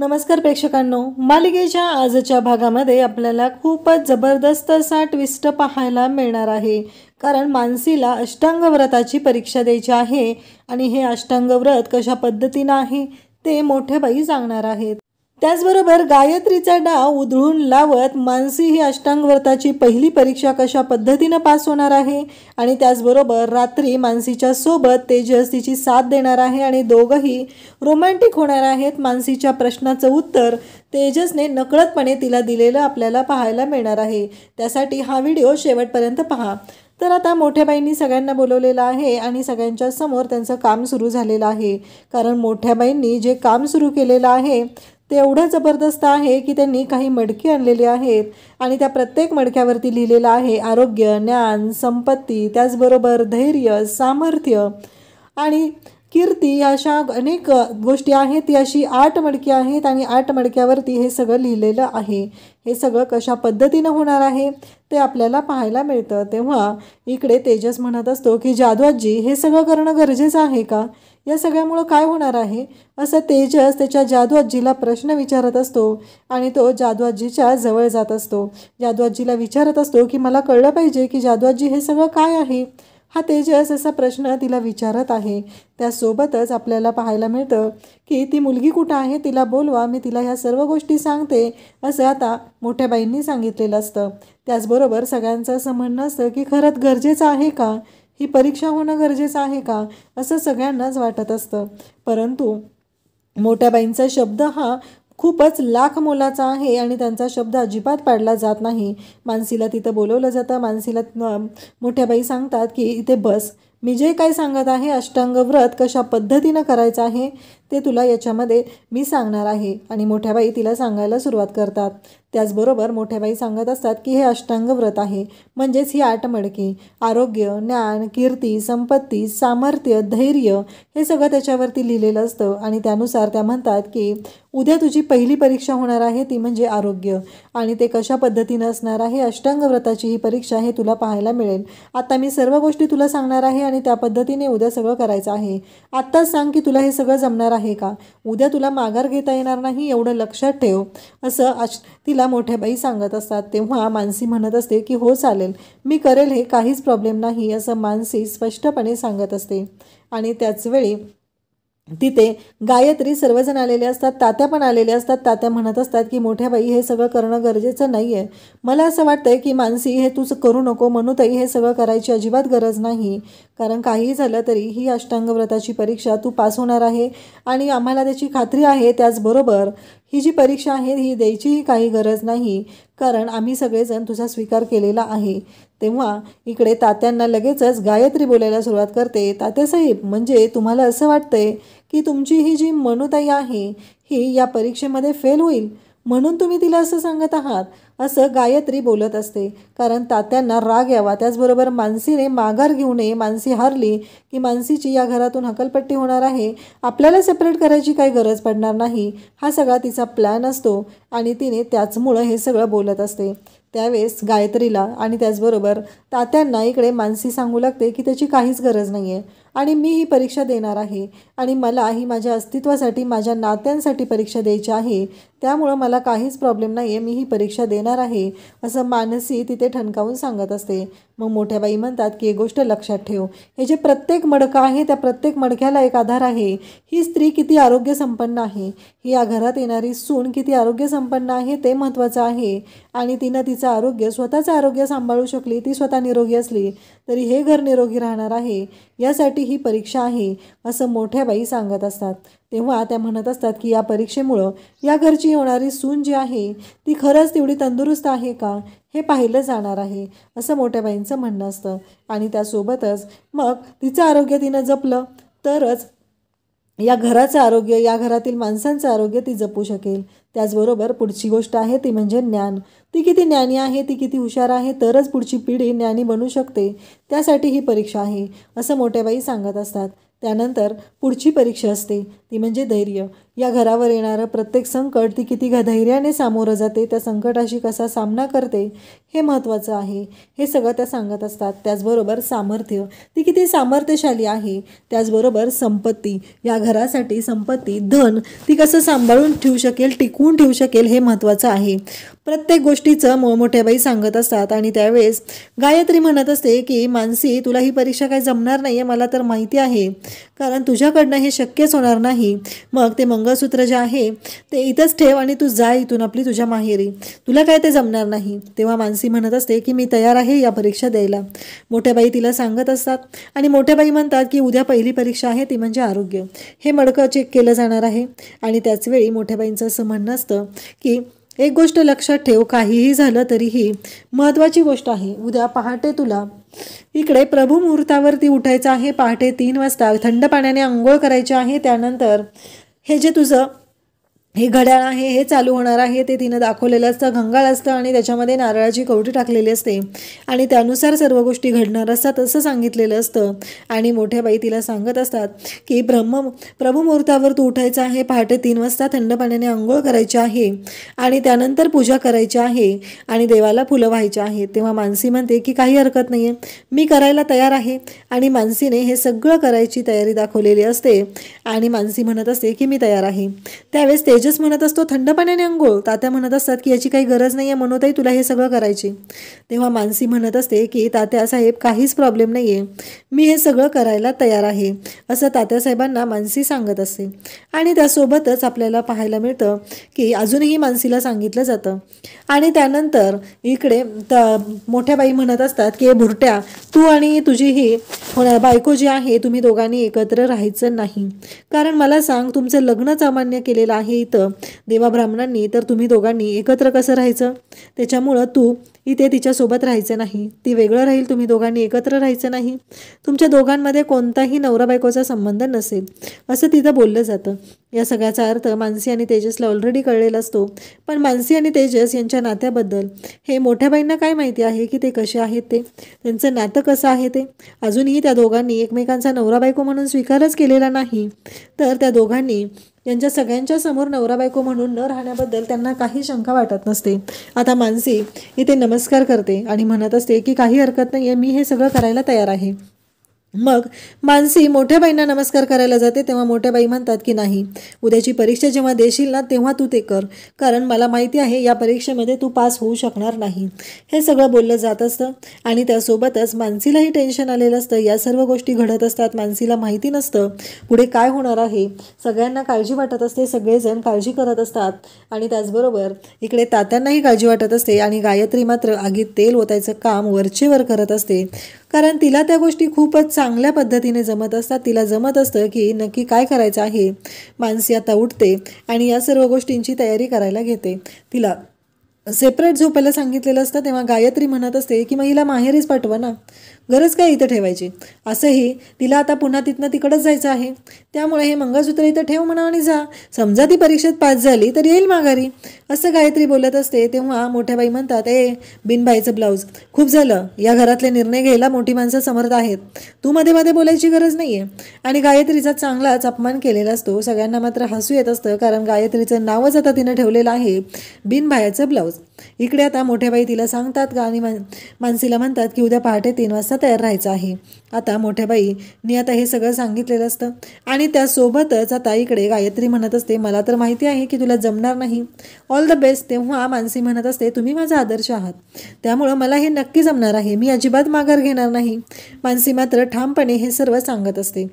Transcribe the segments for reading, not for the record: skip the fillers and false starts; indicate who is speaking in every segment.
Speaker 1: नमस्कार प्रेक्षकांनो, मालिकेच्या आजच्या भागामध्ये आपल्याला खूपच जबरदस्त असा ट्विस्ट पाहायला मिळणार आहे. कारण मानसीला अष्टांग व्रताची परीक्षा द्यायची आहे आणि हे अष्टांग व्रत कशा पद्धतीने आहे ते मोठे बाई सांगणार आहेत. त्याचबरोबर गायत्रीचा डाव उधळून लावत मानसी ही अष्टांग व्रताची पहिली परीक्षा कशा पद्धतीने पास होणार आहे आणि त्याचबरोबर रात्री मानसीच्या सोबत तेजस तिची साथ देणार आहे आणि दोघंही रोमॅन्टिक होणार आहेत. मानसीच्या प्रश्नाचं उत्तर तेजसने नकळतपणे तिला दिलेलं आपल्याला पाहायला मिळणार आहे. त्यासाठी हा व्हिडिओ शेवटपर्यंत पहा. तर आता मोठ्या बाईंनी सगळ्यांना बोलवलेलं आहे आणि सगळ्यांच्या समोर त्यांचं काम सुरू झालेलं आहे. कारण मोठ्या बाईंनी जे काम सुरू केलेलं आहे ते एवढं जबरदस्त आहे की त्यांनी काही मडकी आणलेली आहेत आणि त्या प्रत्येक मडक्यावरती लिहिलेलं आहे आरोग्य, ज्ञान, संपत्ती, त्याचबरोबर धैर्य, सामर्थ्य आणि कीर्ती. अशा अनेक गोष्टी आहेत. ती अशी 8 मडकी आहेत आणि 8 मडक्यावरती हे सगळं लिहिलेलं आहे. हे सगळं कशा पद्धतीनं होणार आहे ते आपल्याला पाहायला मिळतं. तेव्हा इकडे तेजस म्हणत असतो की जादूआजी हे सगळं करणं गरजेचं आहे का? या सगळ्यामुळं काय होणार आहे असं तेजस त्याच्या जादूआजीला प्रश्न विचारत असतो आणि तो जादूआजीच्या जवळ जात असतो. जादूआजीला विचारत असतो की मला कळलं पाहिजे की जादूआजी हे सगळं काय आहे. हा तेजस असा प्रश्न तिला विचारत आहे. त्यासोबतच आपल्याला पाहायला मिळतं की ती मुलगी कुठं आहे, तिला बोलवा, मी तिला ह्या सर्व गोष्टी सांगते असं आता मोठ्या बाईंनी सांगितलेलं असतं. त्याचबरोबर सगळ्यांचं असं म्हणणं असतं की खरंच गरजेचं आहे का, ही परीक्षा होणं गरजेचं आहे का असं सगळ्यांनाच वाटत असतं. परंतु मोठ्या बाईंचा शब्द हा खूपच लाख मोलाचा आहे आणि त्यांचा शब्द अजिबात पाडला जात नाही. मानसीला तिथं बोलवलं जातं. मानसीला मोठ्या बाई सांगतात की इथे बस, मी जे काही सांगत आहे अष्टांग व्रत कशा पद्धतीनं करायचं आहे ते तुला याच्यामध्ये मी सांगणार आहे. आणि मोठ्या बाई तिला सांगायला सुरुवात करतात. त्याचबरोबर मोठ्या बाई सांगत असतात की हे अष्टांग व्रत आहे म्हणजेच ही 8 मडकी आरोग्य, ज्ञान, कीर्ती, संपत्ती, सामर्थ्य, धैर्य हे सगळं त्याच्यावरती लिहिलेलं असतं. आणि त्यानुसार त्या म्हणतात की उद्या तुझी पहिली परीक्षा होणार आहे ती म्हणजे आरोग्य आणि ते कशा पद्धतीनं असणार आहे. अष्टांग व्रताची ही परीक्षा हे तुला पाहायला मिळेल. आता मी सर्व गोष्टी तुला सांगणार आहे आणि त्या पद्धतीने उद्या सगळं करायचं आहे. आत्ताच सांग की तुला हे सगळं जमणार आहे का? उद्या तुला माघार घेता येणार नाही एवढं लक्षात ठेव असं तिला मोठ्या बाई सांगत असतात. तेव्हा मानसी म्हणत असते की हो चालेल, मी करेल, हे काहीच प्रॉब्लेम नाही असं मानसी स्पष्टपणे सांगत असते. आणि त्याचवेळी तिथे गायत्री सर्वजण आलेले असतात. तात्या पण आलेले असतात. तात्या म्हणत असतात की मोठ्या बाई हे सगळं करणं गरजेचं नाही आहे. मला असं वाटतंय की मानसी हे तूच करू नको, म्हणून ताई हे सगळं करायची अजिबात गरज नाही. कारण काही झालं तरी ही अष्टांग व्रताची परीक्षा तू पास होणार आहे आणि आम्हाला त्याची खात्री आहे. त्याचबरोबर ही जी परीक्षा आहे ही द्यायचीही काही गरज नाही कारण आम्ही सगळेजण तुझा स्वीकार केलेला आहे. तेव्हा इकडे तात्यांना लगेचच गायत्री बोलायला सुरुवात करते. तात्यासाहेब, म्हणजे तुम्हाला असं वाटतंय की तुमची ही जी मनुताई आहे ही या परीक्षेमध्ये फेल होईल म्हणून तुम्ही तिला असं सांगत आहात असं गायत्री बोलत असते. कारण तात्यांना राग यावा, त्याचबरोबर मानसीने माघार घेऊ नये. मानसी हारली की मानसीची या घरातून हकलपट्टी होणार आहे, आपल्याला सेपरेट करायची काही गरज पडणार नाही, हा सगळा तिचा प्लॅन असतो आणि तिने त्याचमुळं हे सगळं बोलत असते. त्यावेळेस गायत्रीला आणि त्याचबरोबर तात्यांना इकडे मानसी सांगू लागते की त्याची काहीच गरज नाही आहे आणि मी ही परीक्षा देणार आहे आणि मला ही माझ्या अस्तित्वासाठी, माझ्या नात्यांसाठी परीक्षा द्यायची आहे. त्यामुळं मला काहीच प्रॉब्लेम नाही आहे, मी ही परीक्षा देणार आहे असं मानसी तिथे ठणकावून सांगत असते. मग मोठ्या बाई म्हणतात की एक गोष्ट लक्षात ठेव, हे जे प्रत्येक मडकं आहे त्या प्रत्येक मडक्याला एक आधार आहे. ही स्त्री किती आरोग्यसंपन्न आहे, ही या घरात येणारी सून किती आरोग्यसंपन्न आहे ते महत्त्वाचं आहे. आणि तिनं तिचं आरोग्य, स्वतःचं आरोग्य सांभाळू शकली, ती स्वतः निरोगी असली तरी हे घर निरोगी राहणार आहे. यासाठी ही परीक्षा आहे असं मोठ्या बाई सांगत असतात. तेव्हा त्या म्हणत असतात की या परीक्षेमुळं या घरची होणारी सून जी आहे ती खरंच तेवढी तंदुरुस्त आहे का हे पाहिलं जाणार आहे असं मोठ्या बाईंचं म्हणणं असतं. आणि त्यासोबतच मग तिचं आरोग्य तिनं जपलं तरच या घराचं आरोग्य, या घरातील माणसांचं आरोग्य ती जपू शकेल. त्याचबरोबर पुढची गोष्ट आहे ती म्हणजे ज्ञान. ती किती ज्ञानी आहे, ती किती हुशार आहे तरच पुढची पिढी ज्ञानी बनू शकते. त्यासाठी ही परीक्षा आहे असं मोठ्या बाई सांगत असतात. त्यानंतर पुढची परीक्षा असते ती म्हणजे धैर्य. या घरावर येणारं प्रत्येक संकट ती किती धैर्याने सामोरं जाते, त्या संकटाशी कसा सामना करते हे महत्त्वाचं आहे. हे सगळं त्या सांगत असतात. त्याचबरोबर सामर्थ्य, ती किती सामर्थ्यशाली आहे. त्याचबरोबर संपत्ती, या घरासाठी संपत्ती, धन ती कसं सांभाळून ठेवू शकेल, टिकवून ठेवू शकेल हे महत्त्वाचं आहे. प्रत्येक गोष्टीचं मोठ्याबाई सांगत असतात. आणि त्यावेळेस गायत्री म्हणत असते की मानसी, तुला ही परीक्षा काही जमणार नाही आहे, मला तर माहिती आहे, कारण तुझ्याकडनं हे शक्यच होणार नाही. मग ते मंगळसूत्र जे आहे ते इथंच ठेव आणि तू जा इथून आपली तुझ्या माहेरी, तुला काय ते जमणार नाही. तेव्हा मानसी म्हणत असते की मी तयार आहे या परीक्षा द्यायला. मोठ्याबाई तिला सांगत असतात. आणि मोठ्याबाई म्हणतात की उद्या पहिली परीक्षा आहे ती म्हणजे आरोग्य, हे मडकं चेक केलं जाणार आहे. आणि त्याचवेळी मोठ्याबाईंचं असं म्हणणं असतं की एक गोष्ट लक्षात ठेव, काहीही झालं तरीही महत्त्वाची गोष्ट आहे, उद्या पहाटे तुला इकडे प्रभू मुहूर्तावरती उठायचं आहे. पहाटे 3 वाजता थंड पाण्याने आंघोळ करायची आहे. त्यानंतर हे जे तुझं हे घड्याळ आहे हे चालू होणार आहे, ते तिनं दाखवलेलं असतं, घंगाळ असतं आणि त्याच्यामध्ये नारळाची कवटी टाकलेली असते आणि त्यानुसार सर्व गोष्टी घडणार असतात असं सांगितलेलं असतं. आणि मोठ्याबाई तिला सांगत असतात की प्रभू मुहूर्तावर तू उठायचं आहे, पहाटे 3 वाजता थंड पाण्याने आंघोळ करायची आहे आणि त्यानंतर पूजा करायची आहे आणि देवाला फुलं व्हायची आहेत. तेव्हा मानसी म्हणते की काही हरकत नाही आहे, मी करायला तयार आहे. आणि मानसीने हे सगळं करायची तयारी दाखवलेली असते आणि मानसी म्हणत असते की मी तयार आहे. त्यावेळेस तेजस म्हणत असतो थंड पाण्याने अंघोळ. तात्या म्हणत असतात की याची काही गरज नाही आहे, मनोताई तुला हे सगळं करायची. तेव्हा मानसी म्हणत असते की तात्या साहेब काहीच प्रॉब्लेम नाही आहे, मी हे सगळं करायला तयार आहे, असं तात्यासाहेबांना मानसी सांगत असते. आणि त्यासोबतच आपल्याला पाहायला मिळतं की अजूनही मानसीला सांगितलं जातं. आणि त्यानंतर इकडे मोठ्या बाई म्हणत असतात की भुरट्या, तू आणि तुझी ही बायको जी आहे तुम्ही दोघांनी एकत्र राहायचं नाही, कारण मला सांग तुमचं लग्नच अमान्य केलेलं आहे इथं देवा ब्राह्मणांनी, तर तुम्ही दोघांनी एकत्र कसं राहायचं. त्याच्यामुळं तू इथे तिच्यासोबत राहायचं नाही, ती वेगळं राहील, तुम्ही दोघांनी एकत्र राहायचं नाही, तुमच्या दोघांमध्ये कोणताही नवरा बायकोचा संबंध नसेल, असं तिथं बोललं जातं. या सगळ्याचा अर्थ मानसी आणि तेजसला ऑलरेडी कळलेला असतो. पण मानसी आणि तेजस यांच्या नात्याबद्दल हे मोठ्या बाईंना काय माहिती आहे की ते कसे आहेत, ते त्यांचं नातं कसं आहे ते अजूनही त्या दोघांनी एकमेकांचा नवरा बायको म्हणून स्वीकारच केलेला नाही. तर त्या दोघांनी यांच्या सगळ्यांच्या समोर नवरा बायको म्हणून न राहण्याबद्दल त्यांना काही शंका वाटत नसते. आता मानसी इथे नमस्कार करते आणि म्हणत असते की काही हरकत नाही आहे, मी हे सगळं करायला तयार आहे. मग मानसी मोठ्या बाईंना नमस्कार करायला जाते. तेव्हा मोठ्या बाई म्हणतात की नाही, उद्याची परीक्षा जेव्हा देशील ना तेव्हा तू ते कर, कारण मला माहिती आहे या परीक्षेमध्ये तू पास होऊ शकणार नाही. हे सगळं बोललं जात असतं. आणि त्यासोबतच मानसीलाही टेन्शन आलेलं असतं. या सर्व गोष्टी घडत असतात, मानसीला माहिती नसतं पुढे काय होणार आहे. सगळ्यांना काळजी वाटत असते, सगळेजण काळजी करत असतात. आणि त्याचबरोबर इकडे तात्यांनाही काळजी वाटत असते. आणि गायत्री मात्र आगीत तेल ओतायचं काम वरचेवर करत असते, कारण तिला त्या गोष्टी खूपच चांगल्या पद्धतीने जमत असतात. तिला जमत असतं की नक्की काय करायचं आहे. मानसी आता उठते आणि या सर्व गोष्टींची तयारी करायला घेते. तिला सेपरेट झोपायला सांगितलेलं असतं. तेव्हा गायत्री म्हणत असते की मग हिला माहेरीच पाठवा ना, गरज काय इथं ठेवायची. असंही तिला आता पुन्हा तिथनं तिकडंच जायचं आहे, त्यामुळे हे मंगळसूत्र इथं ठेव म्हणा आणि जा, समजा ती परीक्षेत पास झाली तर येईल माघारी, असं गायत्री बोलत असते. तेव्हा मोठ्या बाई म्हणतात, बिनबाईचं ब्लाऊज खूप झालं, या घरातले निर्णय घ्यायला मोठी माणसं समर्थ आहेत, तू मध्ये मध्ये बोलायची गरज नाही आहे. आणि गायत्रीचा चांगलाच अपमान केलेला असतो. सगळ्यांना मात्र हसू येत असतं, कारण गायत्रीचं नावच आता तिनं ठेवलेलं आहे बिनबाईचं ब्लाऊज. इकडे आता मोठ्या बाई तिला सांगतात का आणि मानसीला म्हणतात की उद्या पहाटे 3 वाजता तयार राहायचं आहे. आता मोठ्या बाईनी आता हे सगळं सांगितलेलं असतं. आणि त्यासोबतच आता इकडे गायत्री म्हणत असते, मला तर माहिती आहे की तुला जमणार नाही, ऑल द बेस्ट. तेव्हा मानसी म्हणत असते, तुम्ही माझा आदर्श आहात, त्यामुळं मला हे नक्की जमणार आहे, मी अजिबात माघार घेणार नाही. मानसी मात्र ठामपणे हे सर्व सांगत असते.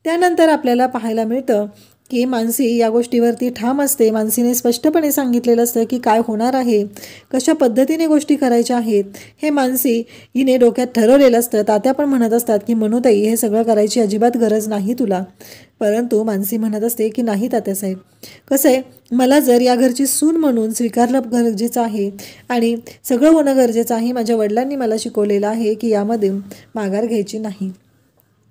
Speaker 1: त्यानंतर आपल्याला पाहायला मिळतं की मानसी या गोष्टीवरती ठाम असते. मानसीने स्पष्टपणे सांगितलेलं असतं की काय होणार आहे, कशा पद्धतीने गोष्टी करायच्या आहेत, हे मानसी हिने डोक्यात ठरवलेलं असतं. तात्या पण म्हणत असतात की मनोताई हे सगळं करायची अजिबात गरज नाही तुला, परंतु मानसी म्हणत असते की नाही तात्यासाहेब, कसं आहे, मला जर या घरची सून म्हणून स्वीकारलं गरजेचं आहे आणि सगळं होणं गरजेचं आहे. माझ्या वडिलांनी मला शिकवलेलं आहे की यामध्ये माघार घ्यायची नाही.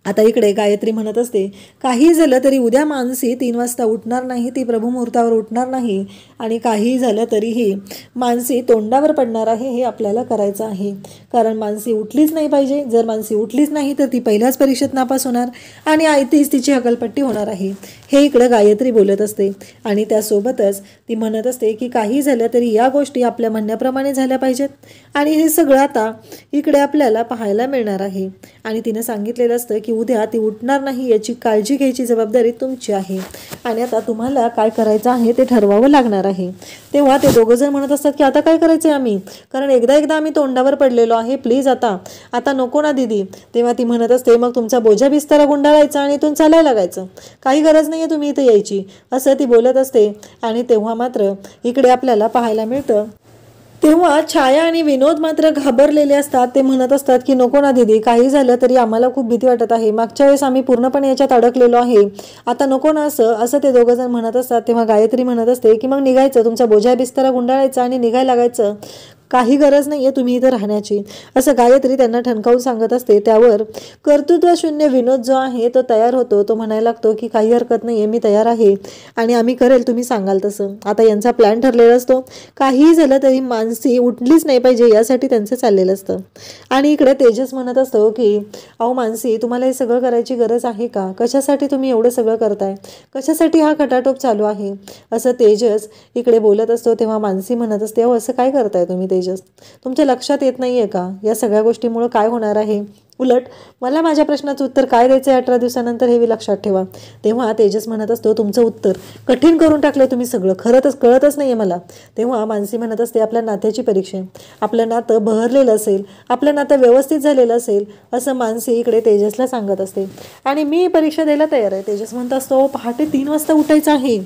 Speaker 1: आता इकडे गायत्री म्हणत असते, काही झालं तरी उद्या मानसी 3 वाजता उठणार नाही, ती प्रभू मुहूर्तावर उठणार नाही. आणि काही झालं तरीही मानसी तोंडावर पडणार आहे, हे आपल्याला करायचं आहे, कारण मानसी उठलीच नाही पाहिजे. जर मानसी उठलीच नाही तर ती पहिल्याच परीक्षेत नापास होणार आणि तीच तिची हकलपट्टी होणार आहे. हे इकडं गायत्री बोलत असते आणि त्यासोबतच ती म्हणत असते की काही झालं तरी या गोष्टी आपल्या म्हणण्याप्रमाणे झाल्या पाहिजेत आणि हे सगळं आता इकडे आपल्याला पाहायला मिळणार आहे. आणि तिनं सांगितलेलं असतं की उद्या ती उठणार नाही याची काळजी घ्यायची जबाबदारी तुमची आहे आणि आता तुम्हाला काय करायचं आहे ते ठरवावं लागणार आहे. तेव्हा ते दोघं जण म्हणत असतात की आता काय करायचं आहे आम्ही, कारण एकदा आम्ही तोंडावर पडलेलो आहे, प्लीज आता नको ना दीदी. तेव्हा ती म्हणत असते मग तुमचा बोजा बिस्तारा गुंडाळायचा आणि इथून चालायला लागायचं, काही गरज नाही आहे तुम्ही इथे यायची, असं ती बोलत असते. आणि तेव्हा मात्र इकडे आपल्याला पाहायला मिळतं तेव्हा छाया आणि विनोद मात्र घाबरलेले असतात. ते म्हणत असतात की नको ना दीदी, काही झालं तरी आम्हाला खूप भीती वाटत आहे, मागच्या वेळेस आम्ही पूर्णपणे याच्यात अडकलेलो आहे, आता नको ना असं ते दोघं जण म्हणत असतात. तेव्हा गायत्री म्हणत असते की मग निघायचं, तुमचा बोजा बिस्तारा गुंडाळायचा आणि निघायला लागायचं, काही गरज नाही आहे तुम्ही इथं राहण्याची, असं गायत्री त्यांना ठणकावून सांगत असते. त्यावर कर्तृत्वशून्य विनोद जो आहे तो तयार होतो. तो म्हणायला लागतो की काही हरकत नाही आहे, मी तयार आहे आणि आम्ही करेल तुम्ही सांगाल तसं. आता यांचा प्लॅन ठरलेला असतो, काहीही झालं तरी मानसी उठलीच नाही पाहिजे यासाठी त्यांचं चाललेलं असतं. आणि इकडे तेजस म्हणत असतो की अहो मानसी, तुम्हाला हे सगळं करायची गरज आहे का, कशासाठी तुम्ही एवढं सगळं करताय, कशासाठी हा खटाटोप चालू आहे, असं तेजस इकडे बोलत असतो. तेव्हा मानसी म्हणत असते अहो असं काय करताय तुम्ही तेजस, तुमच्या लक्षात येत नाही आहे का या सगळ्या गोष्टीमुळं काय होणार आहे, उलट मला माझ्या प्रश्नाचं उत्तर काय द्यायचं आहे 18 दिवसानंतर हे लक्षात ठेवा. तेव्हा तेजस म्हणत असतो तुमचं उत्तर कठीण करून टाकलं तुम्ही सगळं, कळतच नाही आहे मला. तेव्हा मानसी म्हणत असते आपल्या नात्याची परीक्षा, आपलं नातं बहरलेलं असेल, आपलं नातं व्यवस्थित झालेलं असेल, असं मानसी इकडे तेजसला सांगत असते. आणि मी परीक्षा द्यायला तयार आहे. तेजस म्हणत असतो पहाटे 3 वाजता उठायचं आहे.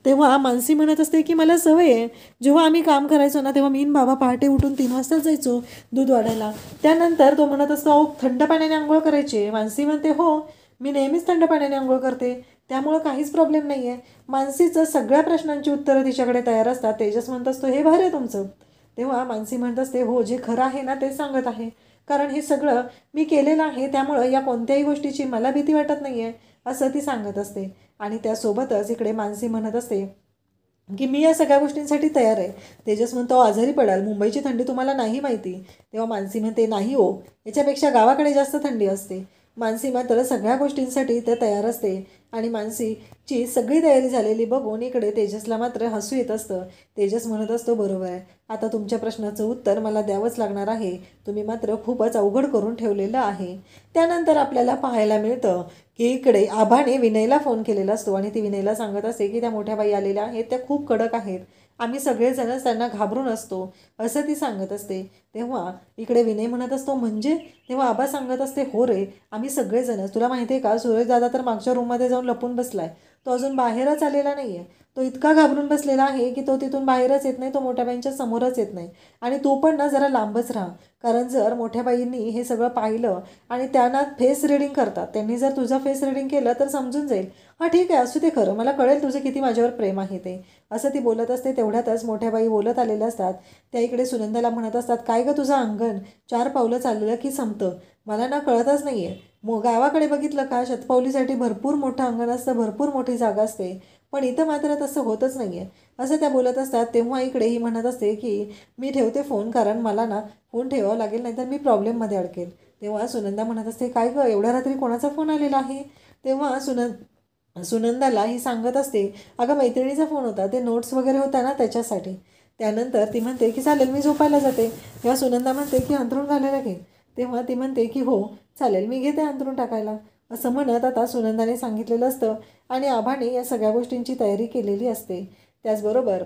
Speaker 1: तेव्हा मानसी म्हणत असते की मला सवय आहे, जेव्हा आम्ही काम करायचो ना तेव्हा मी बाबा पहाटे उठून 3 वाजता जायचो दूध वाढायला. त्यानंतर तो म्हणत असतो अहो थंड पाण्याने आंघोळ करायची. मानसी म्हणते हो, मी नेहमीच थंड पाण्याने आंघोळ करते, त्यामुळं काहीच प्रॉब्लेम नाही आहे. मानसीचं सगळ्या प्रश्नांची उत्तरं तिच्याकडे तयार असतात. तेजस म्हणत असतो हे भारी आहे तुमचं. तेव्हा मानसी म्हणत असते हो, जे खरं आहे ना ते सांगत आहे, कारण हे सगळं मी केलेलं आहे, त्यामुळं या कोणत्याही गोष्टीची मला भीती वाटत नाही आहे, असं ती सांगत असते. आणि त्यासोबतच इकडे मानसी म्हणत असते की मी या सगळ्या गोष्टींसाठी तयार आहे. तेजस म्हणतो आजारी पडाल, मुंबईची थंडी तुम्हाला नाही माहिती. तेव्हा मानसी म्हणते नाही हो, याच्यापेक्षा गावाकडे जास्त थंडी असते. मानसी मात्र सगळ्या गोष्टींसाठी ते तयार असते आणि मानसीची सगळी तयारी झालेली बघून इकडे तेजसला मात्र हसू येत असतं. तेजस म्हणत असतो बरोबर आहे, आता तुमच्या प्रश्नाचं उत्तर मला द्यावंच लागणार आहे, तुम्ही मात्र खूपच अवघड करून ठेवलेलं आहे. त्यानंतर आपल्याला पाहायला मिळतं की इकडे आभाने विनयला फोन केलेला असतो आणि ती विनयला सांगत असते की त्या मोठ्या बाई आलेल्या आहेत, त्या खूप कडक आहेत, आम्ही सगळेजणच त्यांना घाबरून असतो, असं ती सांगत असते. तेव्हा इकडे विनय म्हणत असतो म्हणजे, तेव्हा आबा सांगत असते हो रे, आम्ही सगळेजणच, तुला माहिती आहे का सूरज दादा तर मागच्या रूममध्ये जाऊन लपून बसलाय, तो अजून बाहेरच आलेला नाही आहे, तो इतका घाबरून बसलेला आहे की तो तिथून बाहेरच येत नाही, तो मोठ्या बाईंच्या समोरच येत नाही. आणि तू पण ना जरा लांबच राहा, कारण जर मोठ्या बाईंनी हे सगळं पाहिलं आणि त्यांना फेस रिडिंग करतात, त्यांनी जर तुझं फेस रिडिंग केलं तर समजून जाईल, हां ठीक आहे असू ते, खरं मला कळेल तुझं किती माझ्यावर प्रेम आहे ते, असं ती बोलत असते. तेवढ्यातच मोठ्या बाई बोलत आलेल्या असतात. त्या इकडे सुनंदाला म्हणत असतात काय गं तुझं अंगण 4 पावलं चाललं की संपतं, मला ना कळतच नाही आहे. गावाकडे बघितलं का शतपावलीसाठी भरपूर मोठं अंगण असतं, भरपूर मोठी जागा असते, पण इथं मात्र तसं होतच नाही आहे, असं त्या बोलत असतात. तेव्हा इकडे ही म्हणत असते की मी ठेवते फोन, कारण मला ना फोन ठेवावा लागेल, नाहीतर मी प्रॉब्लेममध्ये अडकेल. तेव्हा सुनंदा म्हणत असते काय गं एवढ्या रात्री कोणाचा फोन आलेला आहे. तेव्हा सुनंदाला ही सांगत असते अगं मैत्रिणीचा फोन होता, ते नोट्स वगैरे होता ना त्याच्यासाठी. त्यानंतर ती म्हणते की चालेल मी झोपायला जाते. तेव्हा सुनंदा म्हणते की अंथरूण घालायला घे. तेव्हा ती म्हणते की हो चालेल मी घेते अंथरूण टाकायला, असं म्हणत आता सुनंदाने सांगितलेलं असतं आणि आभाने या सगळ्या गोष्टींची तयारी केलेली असते. त्याचबरोबर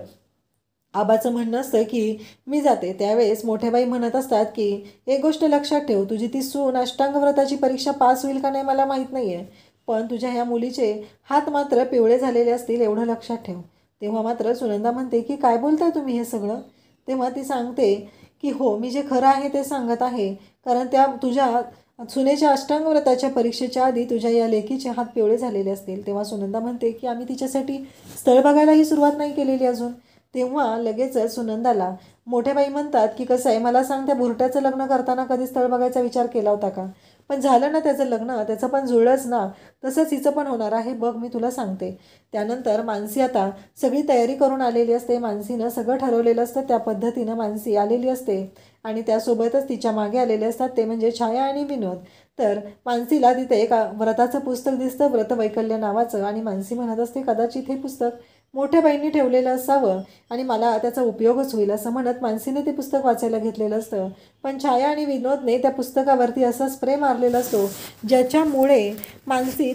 Speaker 1: आबाचं म्हणणं असतं की मी जाते. त्यावेळेस मोठ्याबाई म्हणत असतात की एक गोष्ट लक्षात ठेव, तुझी ती सून अष्टांगव्रताची परीक्षा पास होईल का नाही मला माहीत नाही आहे, पण तुझ्या ह्या मुलीचे हात मात्र पिवळे झालेले असतील एवढं लक्षात ठेव. तेव्हा मात्र सुनंदा म्हणते की काय बोलताय तुम्ही हे सगळं. तेव्हा ती सांगते की हो मी जे खरं आहे ते सांगत आहे, कारण त्या तुझ्या सुनेच्या अष्टांगव्रताच्या परीक्षेच्या आधी तुझ्या या लेकीचे हात पिवळे झालेले असतील. तेव्हा सुनंदा म्हणते की आम्ही तिच्यासाठी स्थळ बघायलाही सुरुवात नाही केलेली अजून. तेव्हा लगेचच सुनंदाला मोठ्याबाई म्हणतात की कसं आहे मला सांग, त्या बुरट्याचं लग्न करताना कधी स्थळ बघायचा विचार केला होता का, पण झालं ना त्याचं लग्न, त्याचं पण जुळलंच ना, तसंच हिचं पण होणार आहे बघ मी तुला सांगते. त्यानंतर मानसी आता सगळी तयारी करून आलेली असते, मानसीनं सगळं ठरवलेलं असतं, त्या पद्धतीनं मानसी आलेली असते आणि त्यासोबतच तिच्या मागे आलेले असतात ते म्हणजे छाया आणि विनोद. तर मानसीला तिथे एक व्रताचं पुस्तक दिसतं, व्रतवैकल्य नावाचं, आणि मानसी म्हणत असते कदाचित हे पुस्तक मोठ्या बाईंनी ठेवलेलं असावं आणि मला त्याचा उपयोगच होईल असं म्हणत मानसीने ते पुस्तक वाचायला घेतलेलं असतं. पण छाया आणि विनोदने त्या पुस्तकावरती असा स्प्रे मारलेला असतो ज्याच्यामुळे मानसी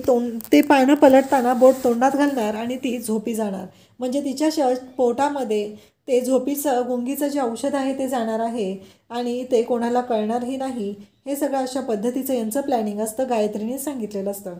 Speaker 1: ते पानं पलटताना बोट तोंडात घालणार आणि ती झोपी जाणार. म्हणजे तिच्या पोटामध्ये ते गुंगीचं जे औषध आहे ते जाणार आहे आणि ते कोणाला कळणारही नाही. हे सगळं अशा पद्धतीचं यांचं प्लॅनिंग असतं, गायत्रीने सांगितलेलं असतं.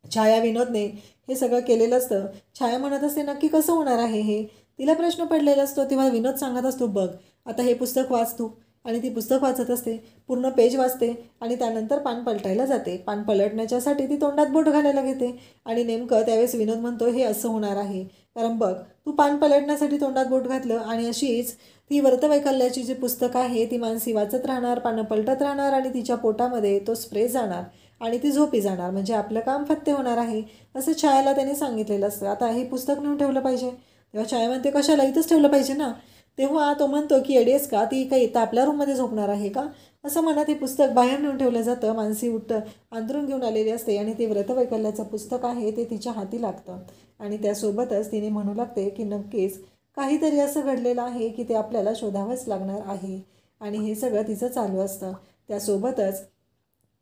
Speaker 1: छाया विनोदने हे सगळं केलेलं असतं. छाया म्हणत असते नक्की कसं होणार आहे हे, तिला प्रश्न पडलेला असतो. तेव्हा विनोद सांगत असतो बघ आता हे पुस्तक वाच तू. आणि ती पुस्तक वाचत असते, पूर्ण पेज वाचते आणि त्यानंतर पान पलटायला जाते. पान पलटण्याच्यासाठी ती तोंडात बोट घालायला घेते आणि नेमकं त्यावेळेस विनोद म्हणतो हे असं होणार आहे, कारण बघ तू पान पलटण्यासाठी तोंडात बोट घातलं आणि अशीच ती व्रतवैकल्याची जी पुस्तक आहे ती मानसी वाचत राहणार, पानं पलटत राहणार आणि तिच्या पोटामध्ये तो स्प्रे जाणार आणि ती झोपी जाणार. म्हणजे आपलं काम फत्ते होणार आहे असं छायाला त्याने सांगितलेलं असतं. आता हे पुस्तक नेऊन ठेवलं पाहिजे. तेव्हा छाया म्हणते कशाला, इथंच ठेवलं पाहिजे ना. तेव्हा तो म्हणतो की एडीएस का, ती काही इथं आपल्या रूममध्ये झोपणार आहे का, असं म्हणत हे पुस्तक बाहेर नेऊन ठेवलं जातं. मानसी अंतरून घेऊन आलेली असते आणि ते व्रतवैकल्याचं पुस्तक आहे ते तिच्या हाती लागतं आणि त्यासोबतच तिने म्हणू लागते की नक्कीच काहीतरी असं घडलेलं आहे की ते आपल्याला शोधावंच लागणार आहे. आणि हे सगळं तिचं चालू असतं. त्यासोबतच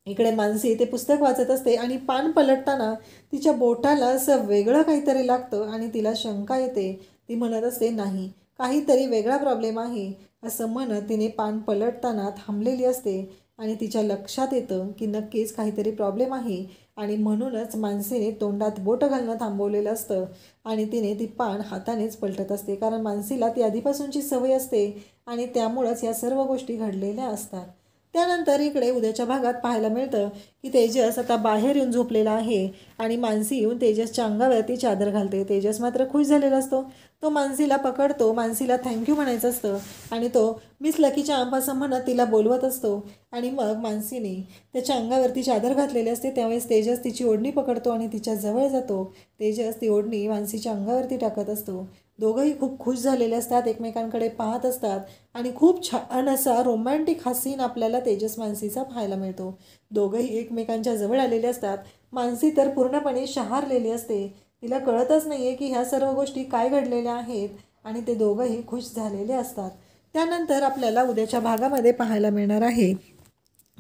Speaker 1: इकडे मानसी ते पुस्तक वाचत असते आणि पान पलटताना तिच्या बोटाला असं वेगळं काहीतरी लागतं आणि तिला शंका येते. ती म्हणत असते नाही, काहीतरी वेगळा प्रॉब्लेम आहे असं म्हणत तिने पान पलटताना थांबलेली असते आणि तिच्या लक्षात येतं की नक्कीच काहीतरी प्रॉब्लेम आहे आणि म्हणूनच मानसीने तोंडात बोटं घालणं थांबवलेलं असतं आणि तिने ती पान हातानेच पलटत असते, कारण मानसीला ती आधीपासूनची सवय असते आणि त्यामुळंच या सर्व गोष्टी घडलेल्या असतात. त्यानंतर इकडे उद्याच्या भागात पाहायला मिळतं की तेजस आता बाहेर येऊन झोपलेला आहे आणि मानसी येऊन तेजसच्या अंगावरती चादर घालते. तेजस मात्र खुश झालेला असतो. तो मानसीला पकडतो, मानसीला थँक्यू म्हणायचं असतं आणि तो मिस लकीच्या आंब असं म्हणत तिला बोलवत असतो आणि मग मानसीने त्याच्या अंगावरती चादर घातलेली असते. त्यावेळेस तेजस तिची ओढणी पकडतो आणि तिच्या जवळ जातो. तेजस ती ओढणी मानसीच्या अंगावरती टाकत असतो. दोघंही खूप खुश झालेले असतात, एकमेकांकडे पाहत असतात आणि खूप छान असा रोमॅन्टिक हा सीन आपल्याला तेजस मानसीचा पाहायला मिळतो. दोघंही एकमेकांच्या जवळ आलेले असतात. मानसी तर पूर्णपणे शहारलेली असते, तिला कळतच नाही आहे की ह्या सर्व गोष्टी काय घडलेल्या आहेत आणि ते दोघंही खुश झालेले असतात. त्यानंतर आपल्याला उद्याच्या भागामध्ये पाहायला मिळणार आहे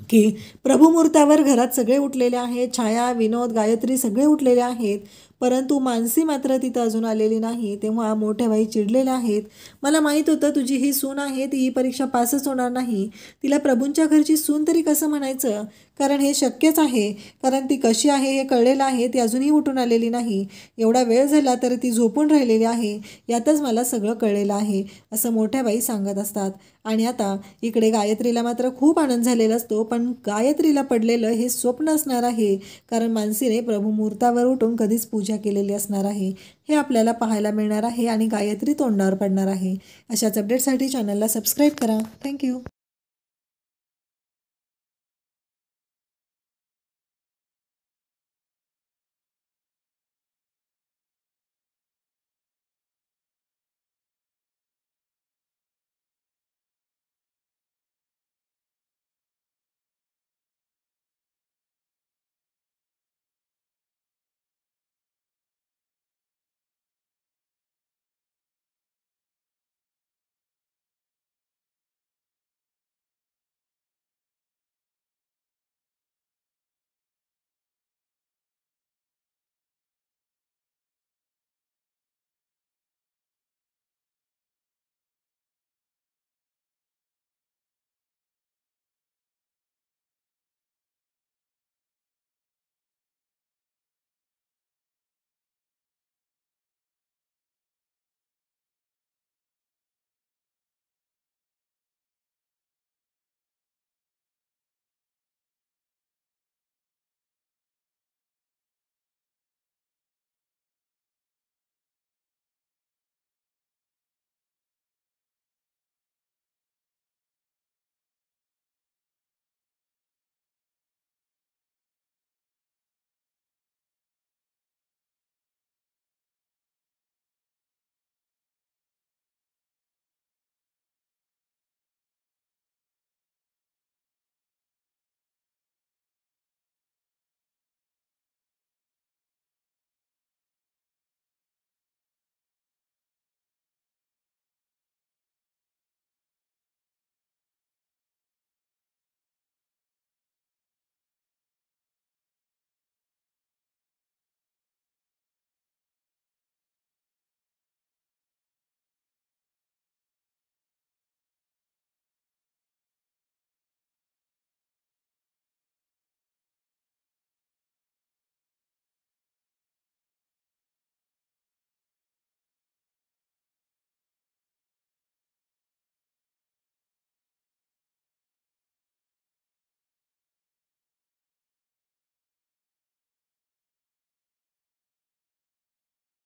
Speaker 1: की प्रभुमुहूर्तावर घरात सगळे उठलेले आहेत. छाया, विनोद, गायत्री सगळे उठलेले आहेत, परंतु मानसी मात्र तिथं अजून आलेली नाही. तेव्हा मोठ्या बाई चिडलेल्या आहेत. मला माहीत होतं तुझी ही सून आहे ती ही परीक्षा पासच होणार नाही, तिला प्रभूंच्या घरची सून तरी कसं म्हणायचं, कारण हे शक्यच आहे, कारण ती कशी आहे हे कळलेलं आहे. ती अजूनही उठून आलेली नाही, एवढा वेळ झाला तर ती झोपून राहिलेली आहे, यातच मला सगळं कळलेलं आहे असं मोठ्या बाई सांगत असतात. आणि आता इकडे गायत्रीला मात्र खूप आनंद झालेला असतो, पण गायत्रीला पडलेलं हे स्वप्न असणार आहे, कारण मानसीने प्रभुमुहूर्तावर उठून कधीच पूजा केलेली असणार आहे. हे आपल्याला पाहायला मिळणार आहे आणि गायत्री तोंडावर पडणार आहे. अशाच अपडेटसाठी चॅनलला सबस्क्राईब करा. थँक्यू.